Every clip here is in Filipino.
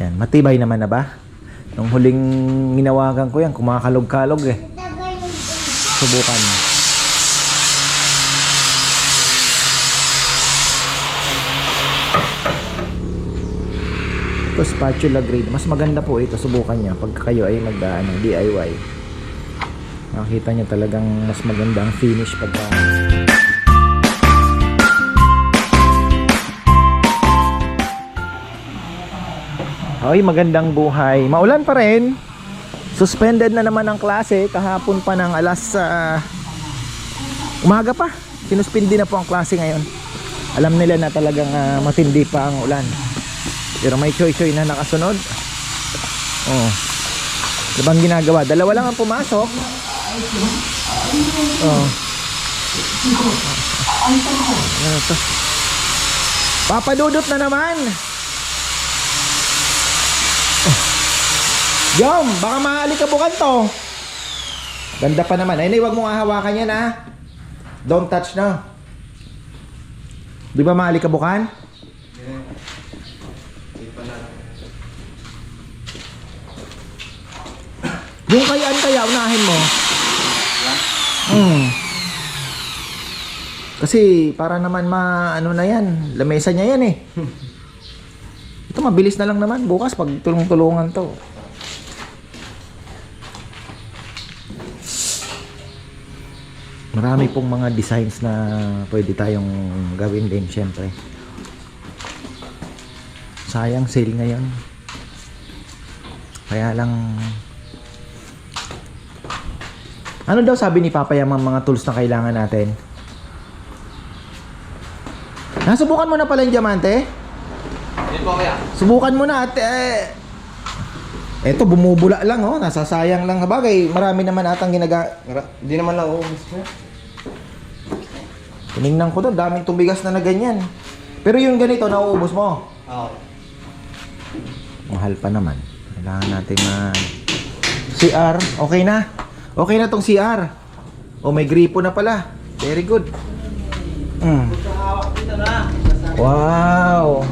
Yan, matibay naman na ba? Nung huling ginawagan ko yan, kumakalog-kalog eh. Subukan mo. Ito spatula grade. Mas maganda po ito. Subukan niya pag kayo ay DIY. Makikita niyo talagang mas maganda ang finish pagka Hoy, magandang buhay. Maulan pa rin. Suspended na naman ang klase. Kahapon pa ng alas umaga pa. Sinuspindi na po ang klase ngayon. Alam nila na talagang matindi pa ang ulan. Pero may choy-choy na nakasunod. Oh. Ano bang ginagawa? Dalawa lang ang pumasok. Oh. Ano to? Papadudot na naman. Jom, baka maalikabukan to. Ganda pa naman. Ay, huwag mong hahawakan yan ha. Don't touch na. Di ba maalikabukan? Yung kaya unahin mo. Kasi para naman ano na yan. Lamesa niya yan eh. Ito mabilis na lang naman. Bukas pag tulong-tulungan to. Marami pong mga designs na pwede tayong gawin din syempre. Sayang sale ngayon. Kaya lang ano daw sabi ni Papa yung mga tools na kailangan natin? Nasubukan mo na pala yung diamante? Hindi po kaya. Subukan mo na at eto bumubula lang oh, nasasayang lang habagay. Marami naman atang Hindi naman lang uubos ko. Tinignan ko doon, daming tubigas na ganyan. Pero yung ganito, nauubos mo? Oo. Mahal pa naman. Kailangan natin CR, okay na. Okay na tong CR. Oh, may gripo na pala. Very good. Wow.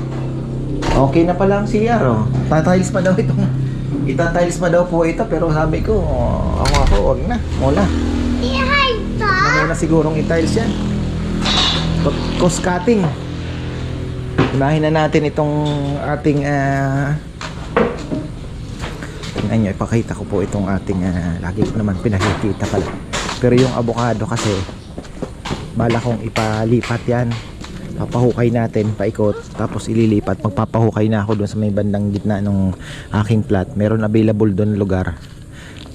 Okay na pala ang CR, oh. Tatiles pa daw itong itatiles pa daw po ito, pero sabi ko, wag na, mula. Muna sigurong itiles yan. Cost cutting. Unahin na natin itong ating tingnan nyo, ipakita ko po itong ating lagi ko naman pinakikita pala. Pero yung avocado kasi bala kong ipalipat yan. Papahukay natin, paikot, tapos ililipat. Magpapahukay na ako doon sa may bandang gitna ng aking plot. Meron available doon lugar,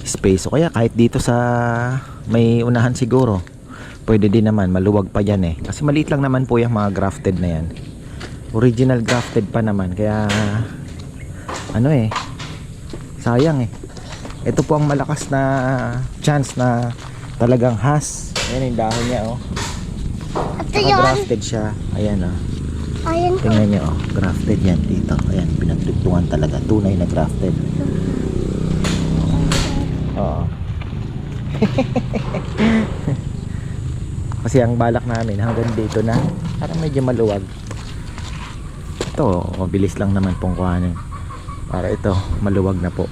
space. O kaya kahit dito sa may unahan siguro pwede din naman, maluwag pa yan eh. Kasi maliit lang naman po yung mga grafted na yan. Original grafted pa naman. Kaya ano eh, sayang eh. Ito po ang malakas na chance na talagang has. Ayan yung dahon niya oh. Grafted siya. Ayan oh. Ayan po. Tingnan nyo oh, grafted yan dito. Ayan, pinagtugtungan talaga. Tunay na grafted. Oo. Kasi ang balak namin hanggang dito na parang medyo maluwag. Ito, mabilis lang naman pong kuhanin. Para ito, maluwag na po.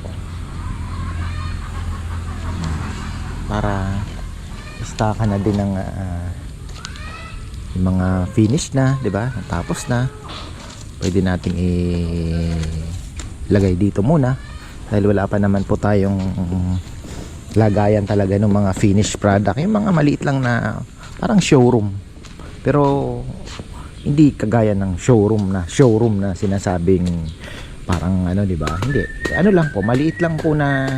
Para istaka na din ng yung mga finish na, 'di ba? Tapos na. Pwede nating ilagay dito muna dahil wala pa naman po tayong lagayan talaga ng mga finished product. Yung mga maliit lang na parang showroom. Pero hindi kagaya ng showroom na sinasabing parang ano, 'di ba? Hindi. Ano lang po, maliit lang po na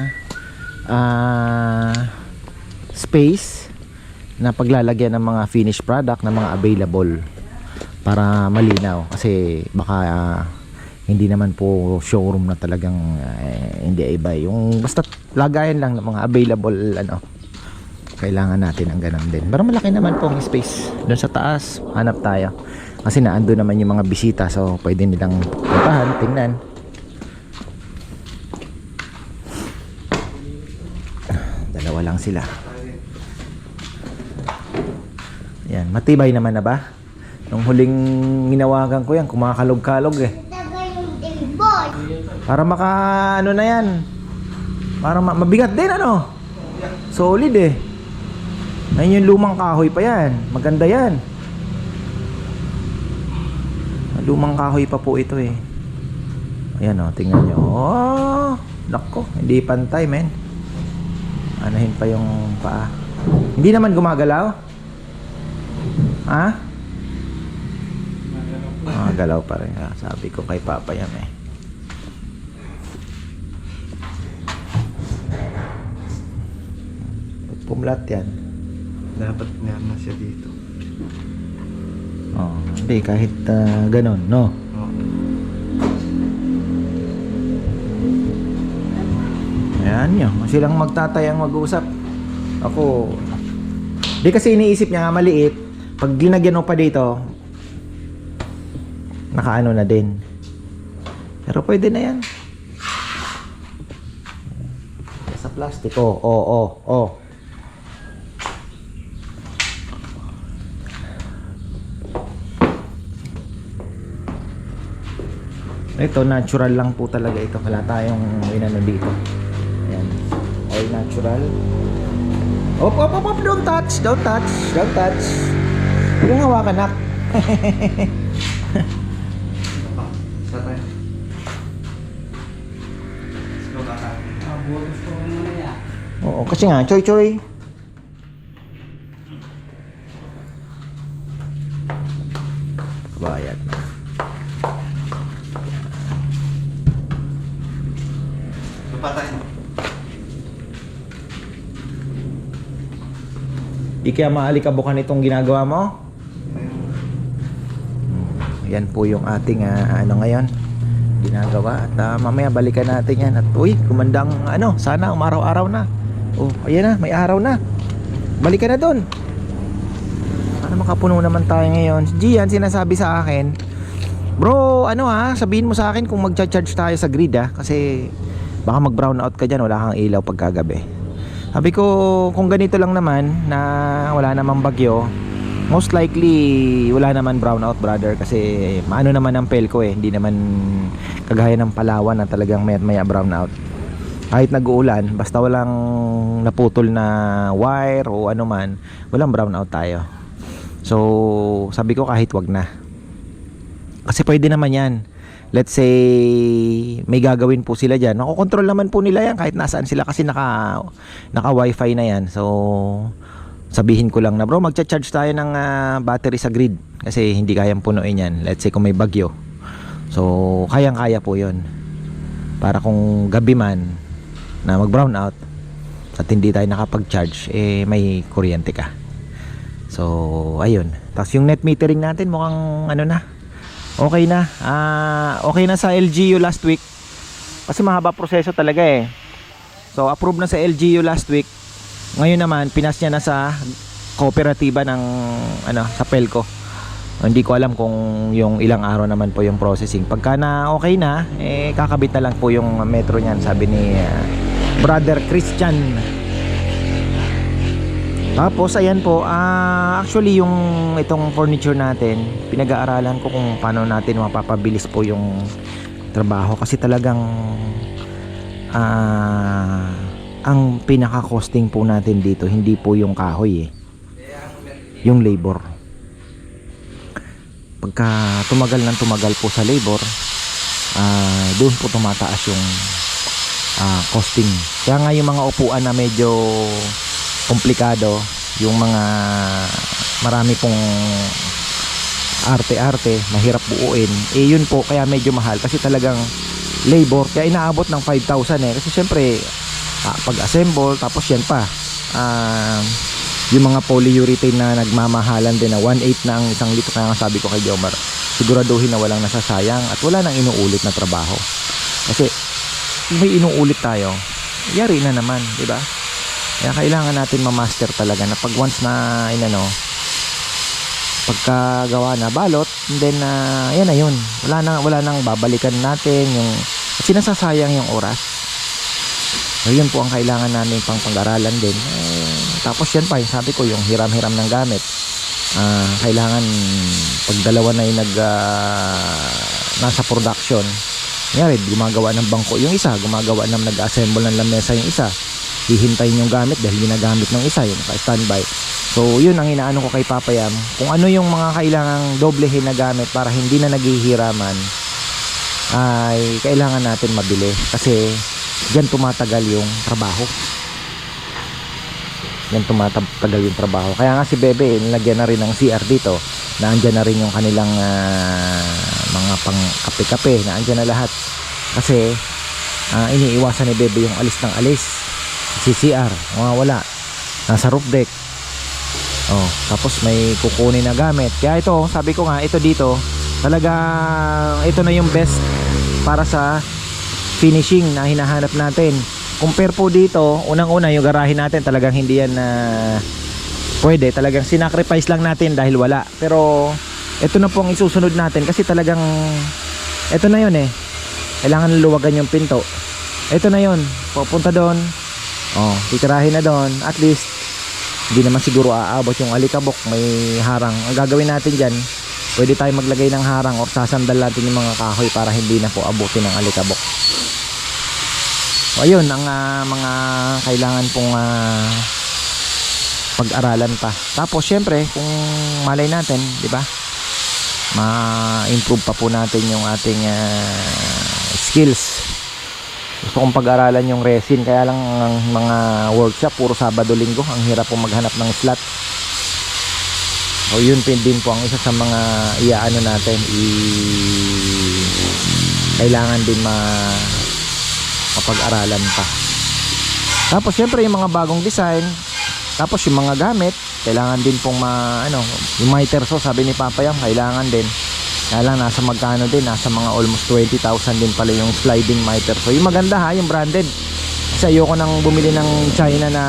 space na paglalagyan ng mga finished product na mga available para malinaw. Kasi baka hindi naman po showroom na talagang hindi iba. Yung basta lagayan lang ng mga available ano. Kailangan natin ang ganun din. Pero malaki naman po ang space. Doon sa taas, hanap tayo. Kasi naando naman yung mga bisita. So, pwede nilang puntahan, tingnan. Dalawa lang sila. Yan, matibay naman na ba? Nung huling ginawagan ko yan, kumakalog-kalog eh. Tagay yung boy. Para maka ano na yan. Para mabigat din ano. Solid eh. Ayun yung lumang kahoy pa yan. Maganda yan. Lumang kahoy pa po ito eh. Ayan o, tingnan nyo. Oh, nako, hindi pantay men. Anahin pa yung paa. Hindi naman gumagalaw? Ha? Galaw pa rin. Sabi ko kay Papa yan eh. Pumlat yan. Dapat meron na siya dito. Oh, hindi kahit ganun, no? Oo. Ayan nyo, silang magtatayang mag-usap. Ako, di kasi iniisip niya nga maliit. Pag ginagyan mo pa dito, nakaano na din. Pero pwede na yan. Sa plastic, oh. Ito, natural lang po talaga ito. Wala tayong inano dito. Ayan. All natural. Op. Don't touch. Huwag yung hawakan, nak. Sa tayo. Let's go back. Oo, kasi nga, choy. Bayad na. Patay. Di kaya maalikabukan itong ginagawa mo? Yan po yung ating ano ngayon ginagawa at mamaya balikan natin yan at uy, kumandang ano, sana umaraw-araw na. Oh, ayan na, may araw na. Balikan na doon. Para makapuno naman tayo ngayon. Si Gian sinasabi sa akin, bro, ano sabihin mo sa akin kung magcha-charge tayo sa grid kasi baka mag-brown out ka dyan, wala kang ilaw pagkagabi. Sabi ko, kung ganito lang naman na wala namang bagyo, most likely wala naman brown out, brother, kasi maano naman ang pelco eh, hindi naman kagaya ng Palawan na talagang maya brown out. Kahit nag-uulan, basta walang naputol na wire o ano man, walang brown out tayo. So sabi ko kahit wag na, kasi pwede naman yan. Let's say may gagawin po sila dyan, makokontrol naman po nila yan kahit nasaan sila kasi naka wifi na yan. So sabihin ko lang na, bro, magcha-charge tayo ng battery sa grid kasi hindi kayang punuin yan. Let's say kung may bagyo, so kayang-kaya po yun para kung gabi man na mag brown out at hindi tayo nakapag-charge, may kuryente ka. So ayun, tapos yung net metering natin mukhang ano na, okay na. Okay na sa LGU last week. Kasi mahaba proseso talaga eh. So approve na sa LGU last week. Ngayon naman pinas niya na sa kooperatiba ng sa Pelco. Hindi ko alam kung yung ilang araw naman po yung processing. Pagka na okay na, kakabit na lang po yung metro niyan, sabi ni Brother Christian. Tapos ayan po, actually yung itong furniture natin, pinag-aaralan ko kung paano natin mapapabilis po yung trabaho kasi talagang ang pinaka-costing po natin dito hindi po yung kahoy yung labor. Pagka tumagal po sa labor, doon po tumataas yung costing. Kaya nga yung mga upuan na medyo komplikado, yung mga marami pong arte-arte, mahirap buuin, yun po kaya medyo mahal kasi talagang labor, kaya inaabot ng 5,000 kasi syempre pag-assemble, tapos yan pa yung mga polyurethane na nagmamahalan din na 1/8 na ang isang litro. Kaya sabi ko kay Jomar, siguraduhin na walang nasasayang at wala nang inuulit na trabaho kasi kung may inuulit tayo, yari na naman, di ba? Kaya kailangan natin ma-master talaga na pag once na pagkagawa na balot, and then yan na yun, wala nang babalikan natin yung kasi nasasayang yung oras. So yun po ang kailangan namin pang pag-aralan din. Tapos yan pa yung sabi ko, yung hiram-hiram ng gamit, kailangan pag dalawa na yung nasa production, Ngayon, gumagawa ng bangko yung isa, gumagawa ng nag-assemble ng lamesa yung isa, hihintayin yung gamit dahil ginagamit ng isa, yung naka-standby. So yun ang inaano ko kay Papa Yam, kung ano yung mga kailangang doblehin na gamit para hindi na naghihiraman, ay kailangan natin mabili kasi diyan tumatagal yung trabaho. Yan tumatagal yung trabaho. Kaya nga si Bebe, nilagyan na rin ng CR dito. Naandyan na rin yung kanilang mga pang kape-kape. Naandyan na lahat. Kasi iniiwasan ni Bebe yung alis ng alis. Si CR, wala. Nasa roof deck. Oh, tapos may kukunin na gamit. Kaya ito, sabi ko nga, ito dito, talagang ito na yung best para sa finishing na hinahanap natin. Compare po dito, unang-una yung garahe natin talagang hindi yan pwede, talagang sinacrifice lang natin dahil wala. Pero ito na po ang isusunod natin kasi talagang ito na yun kailangan luwagan yung pinto. Ito na yun, pupunta doon, titirahin na doon. At least hindi naman siguro aabot yung alikabok, may harang. Ang gagawin natin dyan, pwede tayo maglagay ng harang o sasandal natin yung mga kahoy para hindi na po abutin ng alikabok. So ayun ang mga kailangan pong pag-aralan pa. Tapos syempre kung malay natin, di ba, ma-improve pa po natin yung ating skills. Gusto kong pag-aralan yung resin, kaya lang ang mga workshop puro Sabado Linggo, ang hirap pong maghanap ng slot. So yun din po ang isa sa mga iaano natin, kailangan din mapag-aralan pa. Tapos syempre yung mga bagong design, tapos yung mga gamit, kailangan din pong yung miter saw, sabi ni Papa Yam, kailangan din. Kaya lang nasa magkano din, nasa mga almost 20,000 din pala yung sliding miter saw. Yung maganda yung branded. Kasi ayoko nang bumili ng China na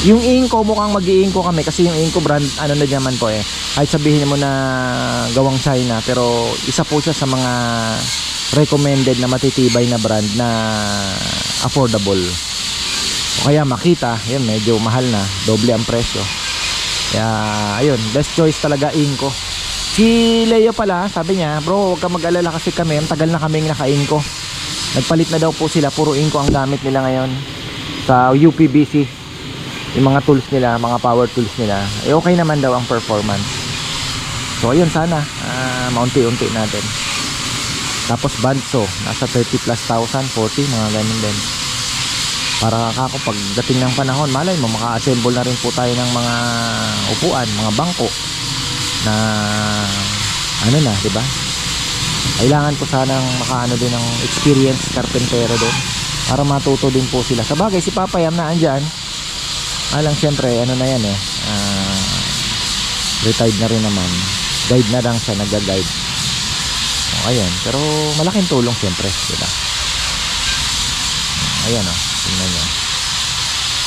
yung Inco, mukhang mag-i-Inco kami kasi yung Inco brand na naman po kahit sabihin mo na gawang China, pero isa po siya sa mga recommended na matitibay na brand na affordable. O kaya makita, yun medyo mahal na, doble ang presyo. Kaya ayun, best choice talaga Inco. Si Leo pala, sabi niya, bro, huwag ka mag-alala kasi kami, ang tagal na kaming naka-Inco. Nagpalit na daw po sila, puro Inco ang gamit nila ngayon sa UPBC. Yung mga tools nila, mga power tools nila, okay naman daw ang performance. So ayun, sana maunti-unti natin. Tapos bandso, nasa 30 plus thousand, 40, mga ganun din. Para kako pagdating ng panahon, malay mo maka-assemble na rin po tayo ng mga upuan, mga bangko na na, 'di ba? Kailangan ko sanang makaano din ng experience carpentero din para matuto din po sila. Sa bagay si Papa Yam na andyan. Alang siyempre na yan retired na rin naman. Guide na lang siya, nagga-guide. Ayan, pero malaking tulong siyempre, diba? Ayan tingnan nyo,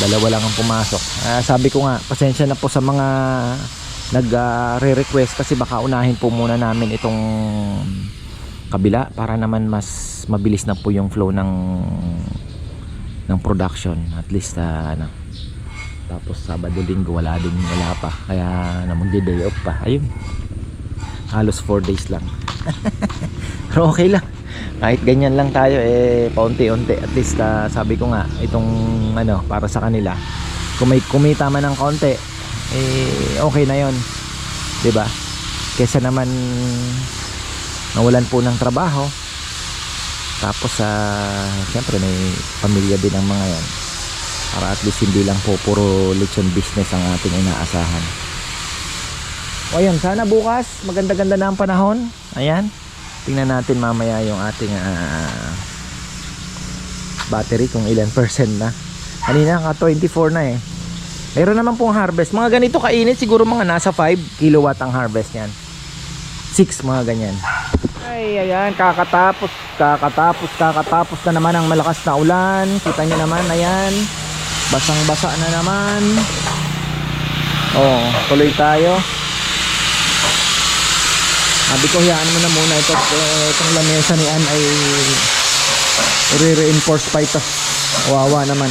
dalawa lang ang pumasok. Sabi ko nga, pasensya na po sa mga nag-re-request kasi baka unahin po muna namin itong kabila para naman mas mabilis na po yung flow ng production. At least tapos Sabado Linggo wala pa, kaya magdi-day off pa. Ayun, halos 4 days lang. Pero okay lang, kahit ganyan lang tayo paunti-unti. At least sabi ko nga, itong para sa kanila, kung may kumita man ng konti, okay na yon, 'di ba? Kesa naman nawalan po ng trabaho. Tapos siyempre may pamilya din ang mga yan, para at least hindi lang po puro lechon business ang ating inaasahan. O ayan, sana bukas maganda-ganda na ang panahon. Ayan, tingnan natin mamaya yung ating battery kung ilan percent na. Kanina ka 24 na Mayroon naman pong harvest. Mga ganito kainit, siguro mga nasa 5 kilowatt ang harvest yan. 6 mga ganyan. Ay, ayan, kakatapos na naman ang malakas na ulan. Kita nyo naman, ayan, basang-basa na naman. Tuloy tayo. Sabi ko, hayaan mo na muna itong lamesa ni Ann ay re-reinforce pa ito. Wawa naman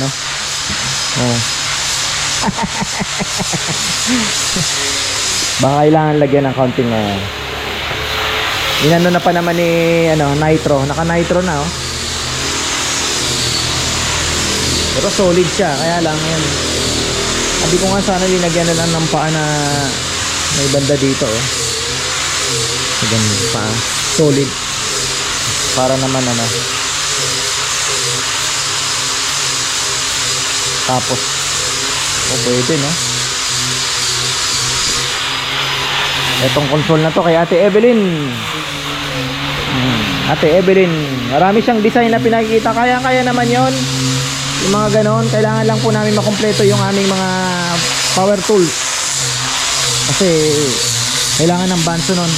baka kailangan lagyan ng counting Inano na pa naman ni nitro. Naka nitro na oh. Pero solid siya, kaya lang yan. Sabi ko nga sana linagyan na lang ng paa na may banda dito oh. Ganun pa. Solid. Para naman tapos pwede no. Etong console na to kay Ate Evelyn. Ate Evelyn, marami siyang design na pinakikita. Kaya naman yon. Yung mga ganon, kailangan lang po namin makumpleto yung aming mga power tools. Kasi kailangan ng banso nun.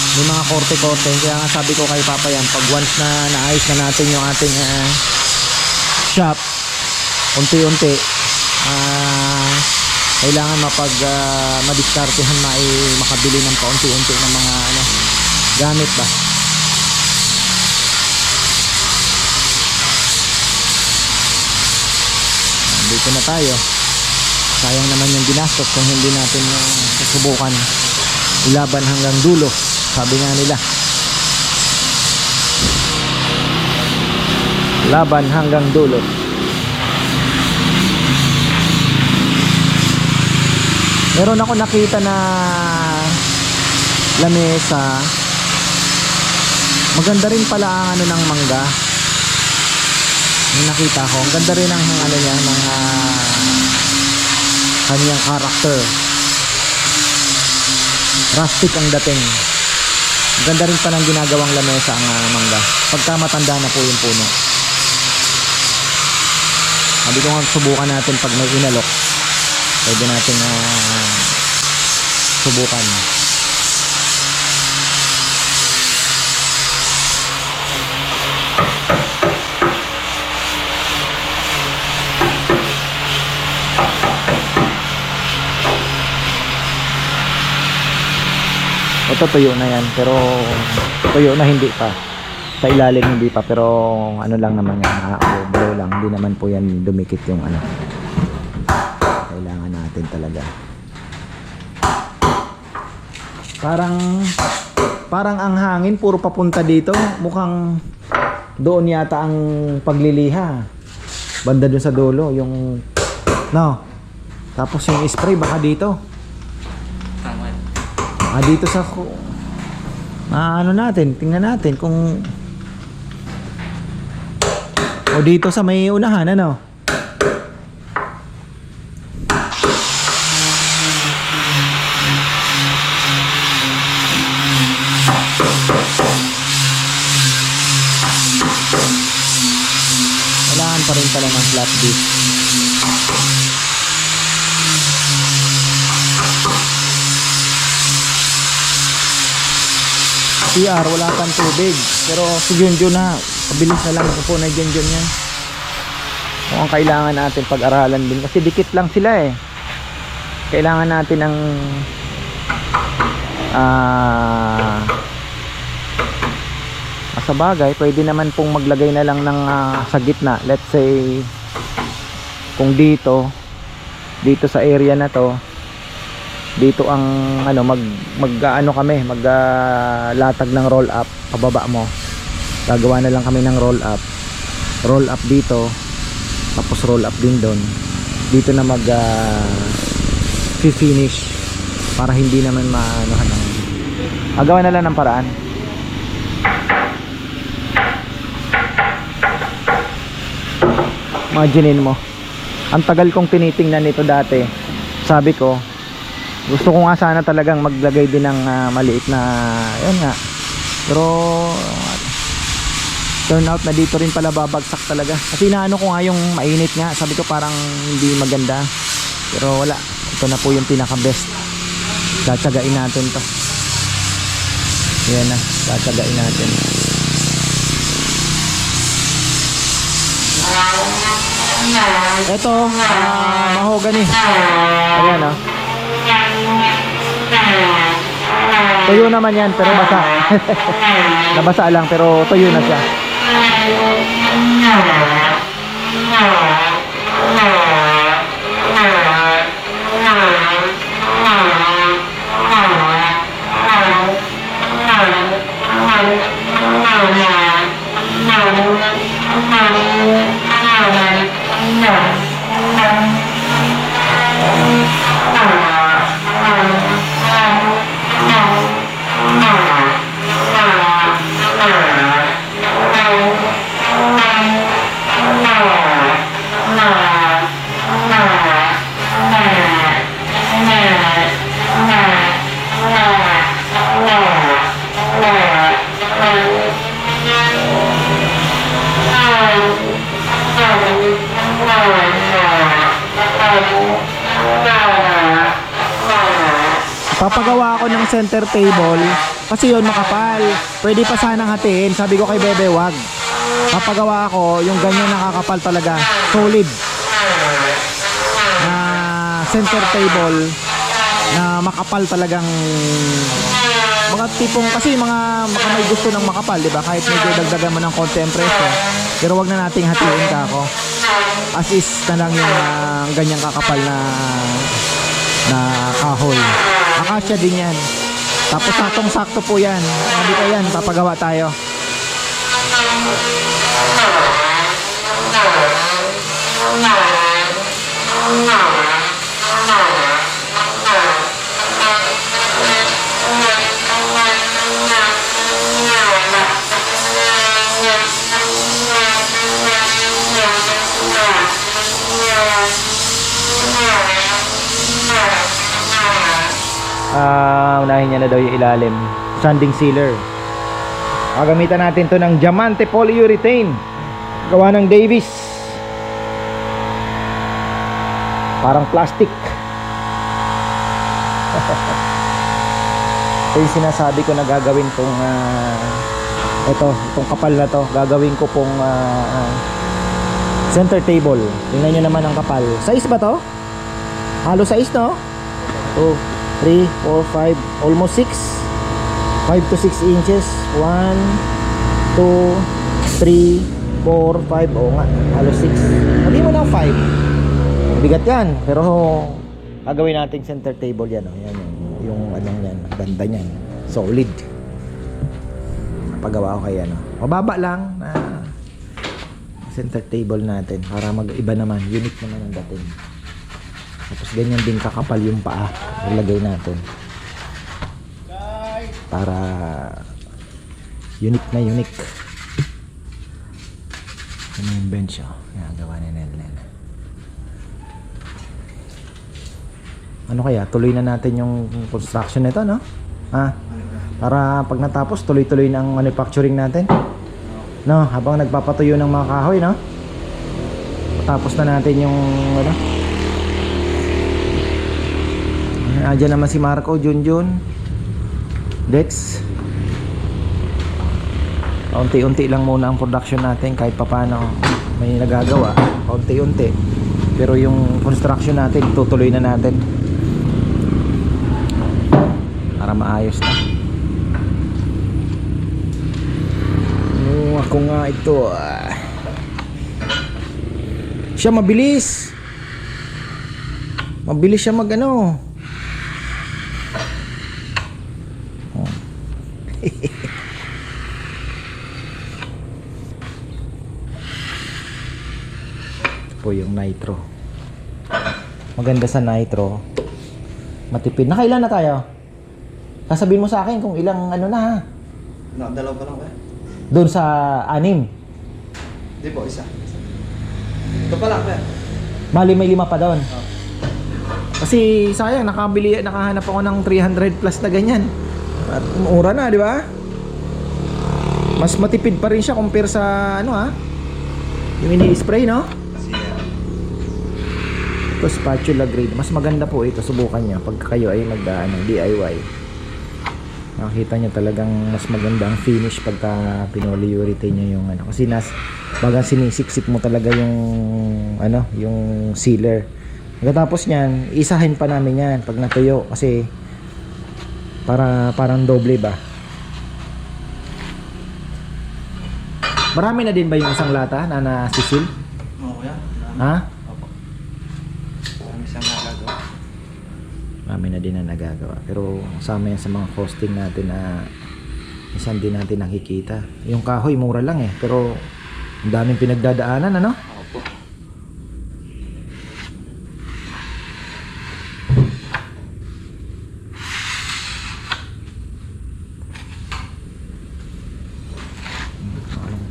May mga korte-korte. Kaya nga sabi ko kay Papa yan, pag once na naayos na natin yung ating shop, unti-unti kailangan madiskartehan, makabili ng paunti-unti ng mga gamit ba. Dito na tayo. Sayang naman yung ginastos kung hindi natin susubukan ilaban hanggang dulo, sabi nga nila. Laban hanggang dulo. Meron ako nakita na lamesa. Maganda rin pala ang ng mangga. Yung nakita ko, ang ganda rin ang niya, mga kanyang character. Rustic ang dating. Ang ganda rin pa ng ginagawang lamesa ang mangga. Pagka matanda na po yung puno. Sabi ko nga subukan natin pag may inalok. Pwede natin subukan. Ito tuyo na yan, pero tuyo na hindi pa. Sa ilalim hindi pa, pero ano lang naman yan, blow lang, hindi naman po yan dumikit yung kailangan natin talaga. Parang ang hangin puro papunta dito, mukhang doon yata ang pagliliha. Banda dun sa dulo, yung tapos yung spray baka dito. Dito sa natin, tingnan natin kung dito sa may unahan kailangan pa rin pala ng flat disc. CR, wala pang tubig. Pero si Junjun na, pabilis na lang po na Junjun yan. Mukhang kailangan natin pag-aralan din. Kasi dikit lang sila eh. Kailangan natin ng sa bagay, pwede naman pong maglagay na lang ng sa gitna. Let's say, kung dito sa area na to, dito ang maglatag ng roll up pababa mo, gagawa na lang kami ng roll up dito, tapos roll up din doon, dito na finish para hindi naman gagawa na lang ng paraan. Imaginin mo, ang tagal kong tinitingnan nito dati. Sabi ko, gusto ko nga sana talagang maglagay din ng maliit na yun nga, pero turn out na dito rin pala babagsak talaga. Kasi inaano ko nga yung mainit nga, sabi ko parang hindi maganda, pero wala, ito na po yung pinaka best. Tsatsagain natin to. Yan na, tsatsagain natin. Ito mahogany. Ayan tuyo naman yan, pero basa. Nabasa lang, pero tuyo na siya. Papagawa ako ng center table kasi yun makapal. Pwede pa sanang hatiin. Sabi ko kay Bebe, wag. Papagawa ako yung ganyan nakakapal talaga. Solid. Na center table na makapal talagang mga tipong kasi mga may gusto ng makapal, di ba? Kahit medyo dagdagan mo ng konti ang presyo. Pero wag na nating hatiin ka ako. As is na lang yung ganyang kakapal na kahoy. Akasya din yan. Tapos saktong-sakto po yan. Sabi ko yan, papagawa tayo. Unahin niya na daw yung ilalim. Sanding sealer. Gagamitan natin to ng Diamante Polyurethane. Gawa ng Davis. Parang plastic. Ito yung sinasabi ko na gagawin kong itong kapal na to. Gagawin ko pong center table. Tingnan nyo naman ang kapal. Size ba to? Halo size, no? 2, 3, 4, 5, almost 6. 5 to 6 inches. 1, 2, 3, 4, 5. Oo nga, halos 6. Sabi mo ng 5. Bigat yan. Pero gagawin natin center table yan. Oh. Yan yung anong yan. Ganda niyan. Solid. Pagawa ko kay ano. Mababa lang na center table natin para mag-iba naman. Unique naman ang dating. Tapos ganyan din kakapal yung paa. Ilagay natin. Para unique na unique. Ano yung bench, oh. Yan, gawa ni Nel. Ano kaya? Tuloy na natin yung construction nito, no? Para pag natapos, tuloy-tuloy na ang manufacturing natin. No? Habang nagpapatuyo ng mga kahoy, no? Tapos na natin yung, ano? Diyan naman si Marco, Junjun, Dex. Unti-unti lang muna ang production natin kahit papano may nagagawa. Unti-unti. Pero yung construction natin, tutuloy na natin. Para maayos na. Ako nga ito. Siya mabilis. Mabilis siya mag-ano. Po yung nitro. Maganda sa nitro. Matipid. Nakailan na tayo? Sasabihin mo sa akin kung ilang ano na ha. Nakadalaw pa lang ba? Doon sa 6. Hindi po, isa. Ito pa lang ba? Mali may 5 pa doon. Kasi sayang nakahanap ako ng 300 plus na ganyan. At mura na, di ba? Mas matipid pa rin siya compare sa ano ha. Yung ini-spray, no? Ito spatula grade. Mas maganda po ito, subukan niya pag kayo ay DIY. Nakikita niyo talagang mas maganda ang finish pagka pinolyurethane niyo yung ano. Kasi bagang sinisiksik mo talaga yung ano, yung sealer. Pagkatapos niyan, isahin pa namin yan pag natuyo kasi parang doble ba. Marami na din ba yung isang lata na nasisil? Oo, yan. Ha? Opo. Marami siyang nagagawa. Marami na din na nagagawa. Pero kasama yan sa mga costing natin na minsan din natin nakikita. Yung kahoy mura lang eh. Pero ang daming pinagdadaanan, ano? Opo.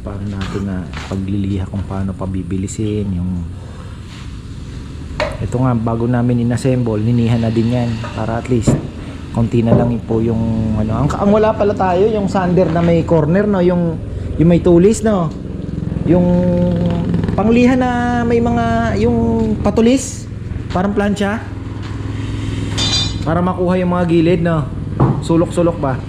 Paano natin na pagliliha kung paano pabibilisin yung ito nga bago namin inassemble ninihan na din yan para at least konti na lang po yung ano ang wala pala tayo yung sander na may corner no yung may tulis no yung panglihan na may mga yung patulis parang plancha Para makuha yung mga gilid, no? Sulok-sulok ba?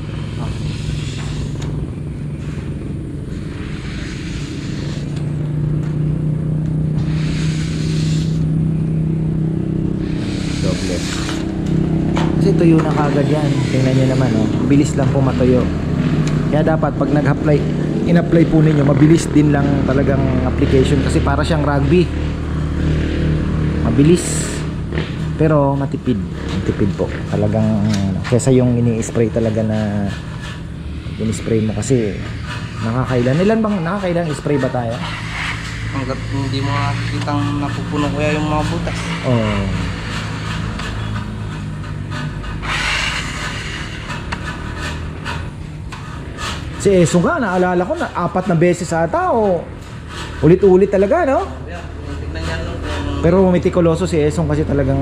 Doble. Kasi tuyo na kagad yan. Tingnan nyo naman, oh. Bilis lang po matuyo. Kaya dapat pag nag-apply, in-apply po ninyo, mabilis din lang talagang application. Kasi para siyang rugby. Mabilis. Pero matipid. Matipid po. Talagang, kesa yung ini-spray talaga na ini-spray mo kasi nakakailan. Ilan bang nakakailan spray ba tayo? Hanggat hindi mo nakikitang napupuno kaya yung mga butas. Oh. Si Eso nga, naalala ko na 4 na beses ata o ulit-ulit talaga, no? Yeah, tignan niya nung kung... Pero mitikuloso si Esong kasi talagang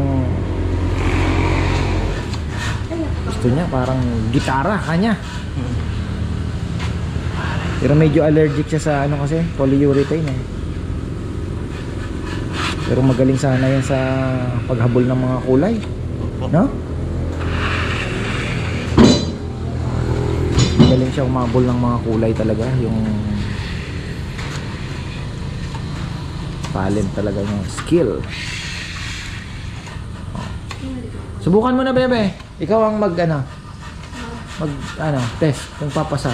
gusto niya parang gitara kanya. Pero medyo allergic siya sa ano kasi polyurethane eh. Pero magaling sana yan sa paghabol ng mga kulay, no? Magaling siya umabol ng mga kulay talaga, yung talent talaga yung skill. Oh. Subukan mo na, bebe. Ikaw ang mag test kung papasa.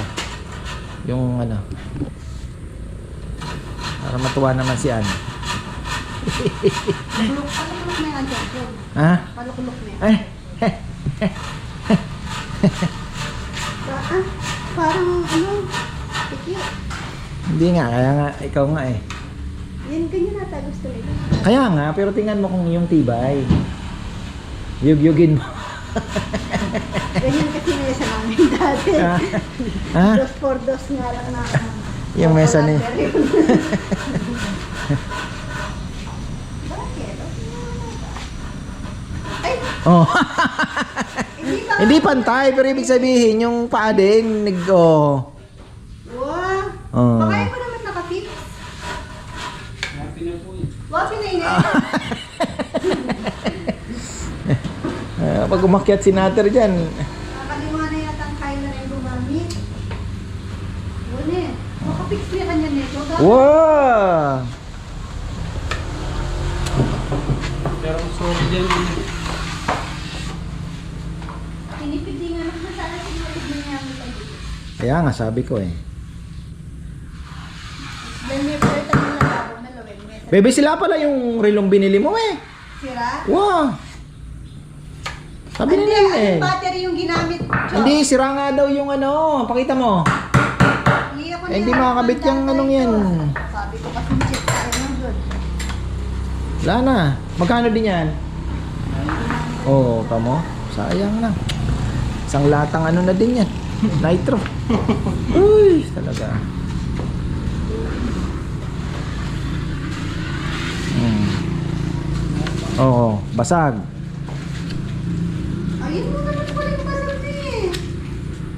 Yung para matuwa naman si Ann. Palukulok na yan dyan. Ha? Palukulok na yan. Eh, Parang tiki. hindi nga, kaya nga, ikaw nga eh. Yan, ganyan nata gusto nila. Kaya nga, pero tingnan mo kung yung tibay. Yug-yugin mo. Ganyan kasi mesa namin dati. Ha? 2x2 nga lang na. Yung mesa ni... Bakit? Ay, Oh. hindi pa. Hindi pantay, pero ibig sabihin, yung paa din, Wow. Oh. Baka mo naman nakafix. Wow, pinainay. Pag umakyat si Natter dyan, Nakakaliwa na yata ang kaya na rin gumamit. Wala eh. Makafix niya kanya nito. wow! Pero sorry dyan. Tinipid din nga naman sana sinulid niya ang ito. Kaya nga, sabi ko eh. Then may pwede ng lababo na lawin. Bebe, sila pala yung relong binili mo eh. Sira? Wow! Sabi Hindi, nila eh. anong battery yung ginamit? Chok? Hindi, sira nga daw yung pakita mo. Ako Eh, hindi makakabit yung anong yan. Sabi ko kasi check tayo na doon. Wala na. Magkano din yan? Oo, tamo. Sayang na. Isang latang na din yan. Nitro. Uy, talaga. Oo, basag. Ayun mo naman pa rin basag eh.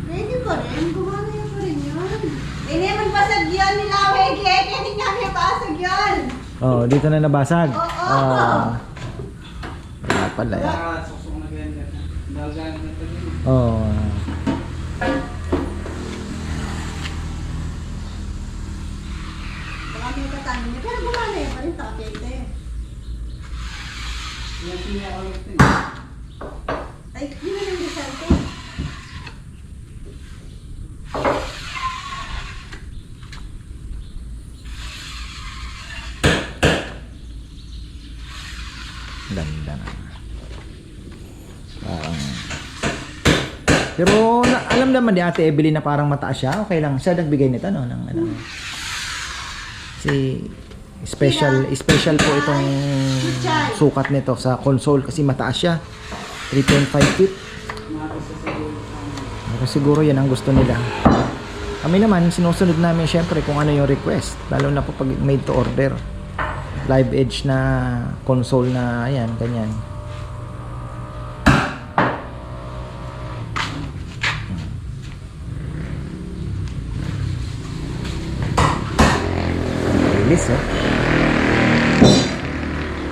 Ready pa rin. Gumana yan pa rin yun. Hindi naman basag yun. Nilaway kaya hindi nga may basag yun. Oo, dito na nabasag. Oo. Wala pala yan. Susok na ganyan. Dagan na ito din. Oo. Baka may katanin niya. Pero gumana yan pa rin. Takete. Yan pinakalit din. Ay, yun na yung result eh. Ganda na. Parang... Pero alam naman ni Ate Evelyn na parang mataas siya. Okay lang. Siya nagbigay nito, no? Si special po itong sukat nito sa console kasi mataas siya. 3.5 feet. Pero siguro yan ang gusto nila. Kami naman, sinusunod namin syempre kung ano yung request. Lalo na po pag made to order. Live edge na console na ayan, ganyan. Release, oh.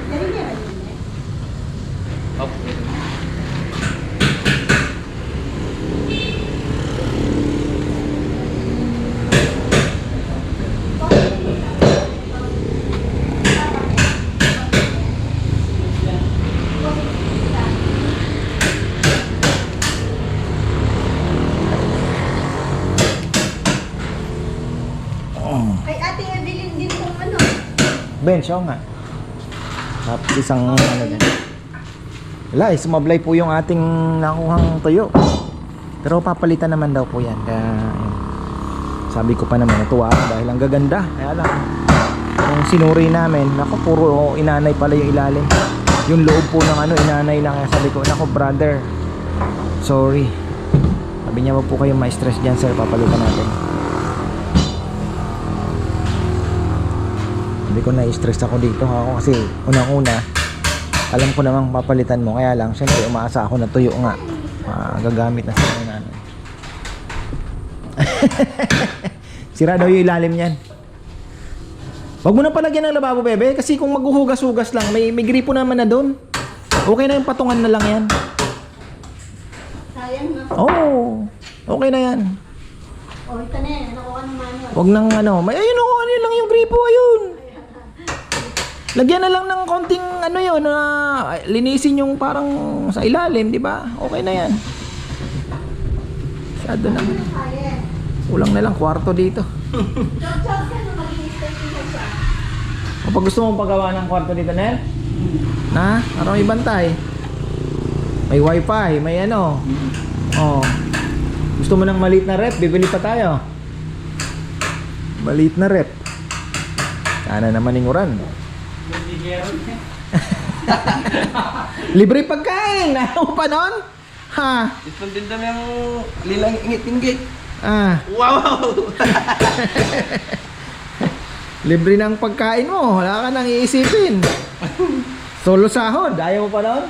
Galing niya rin eh. Okay. Ate Evelyn din kung ano. Bench, oo nga. Tapos isang ano din. Wala eh, sumablay po yung ating nakuhang tuyo. Pero papalitan naman daw po yan. Kaya, yun. Sabi ko pa naman, natuwa ako dahil ang gaganda. Kaya lang, kung sinuri namin, naku, puro inanay pala yung ilalim. Yung loob po ng ano, inanay lang. Kaya sabi ko, naku brother, sorry. Sabi niya, wag po kayong ma-stress dyan sir, papalitan natin. Hindi ko na-stress ako dito ako kasi unang-una alam ko namang papalitan mo, kaya lang syempre umaasa ako na tuyo nga gagamit na sa nanay. Sira daw yung ilalim niyan. Wag mo na palagyan ng lababo bebe kasi kung maghuhugas-hugas lang may gripo naman na doon. Okay na yung patungan na lang yan. Sayang na. Oo, okay na yan. O, ito na yan. Nakuha ng manual. Wag nang ano, may ayun oh, ano lang yung gripo ayun. Lagyan na lang ng konting ano yun, linisin yung parang sa ilalim, di ba? Okay na yan. Masyado na. Kaya. Kulang na lang kwarto dito. Chok-chok ka na mag-i-stay ko siya. Kapag gusto mong pagawa ng kwarto dito, Nel? Na? Parang may bantay. May wifi, may ano. Oh. Gusto mo ng maliit na rep? Bibili pa tayo. Maliit na rep. Sana naman inguran. Libre pagkain. Ano pa nun? Ha? Ito din dami ang lilang ingit-ingit. Ah. Wow! Libre ng pagkain mo. Wala ka nang iisipin. Solo sahod. Ayaw mo pa nun?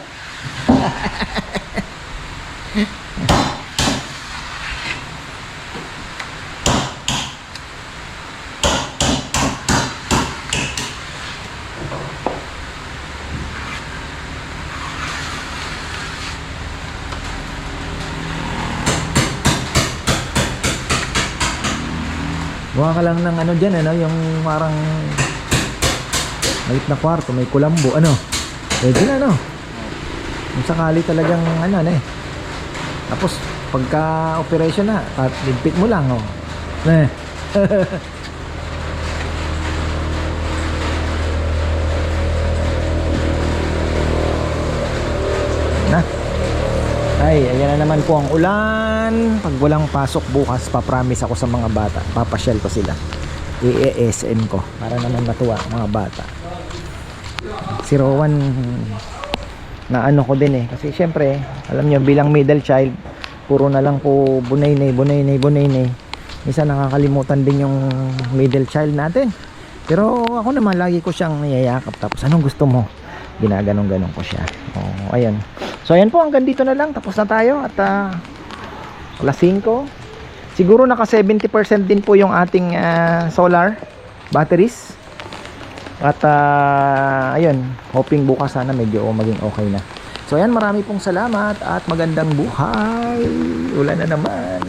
Buha ka lang ng ano dyan, ano, yung parang maliit na kwarto, may kulambo, ano. Pwede na, no? Kung sakali talagang, ano, eh. Tapos, pagka operation na, ligpit mo lang, oh. Eh. Na. Ay, ayan na naman po ang ulan. Pag walang pasok bukas, papromise ako sa mga bata. Papasyal ko sila. I-ESM ko para naman matuwa mga bata. Si Rowan na ano ko din eh. Kasi syempre, alam nyo, bilang middle child, puro na lang po bunay-nay. Minsan nakakalimutan din yung middle child natin. Pero ako naman, lagi ko siyang niyayakap. Tapos, anong gusto mo? Ginaganong-ganong ko siya. Oh, ayun. So ayan po, hanggang dito na lang. Tapos na tayo at alas 5. Siguro naka 70% din po yung ating solar batteries. At ayun, hoping bukas sana medyo maging okay na. So ayan, marami pong salamat at magandang buhay. Ulan na naman.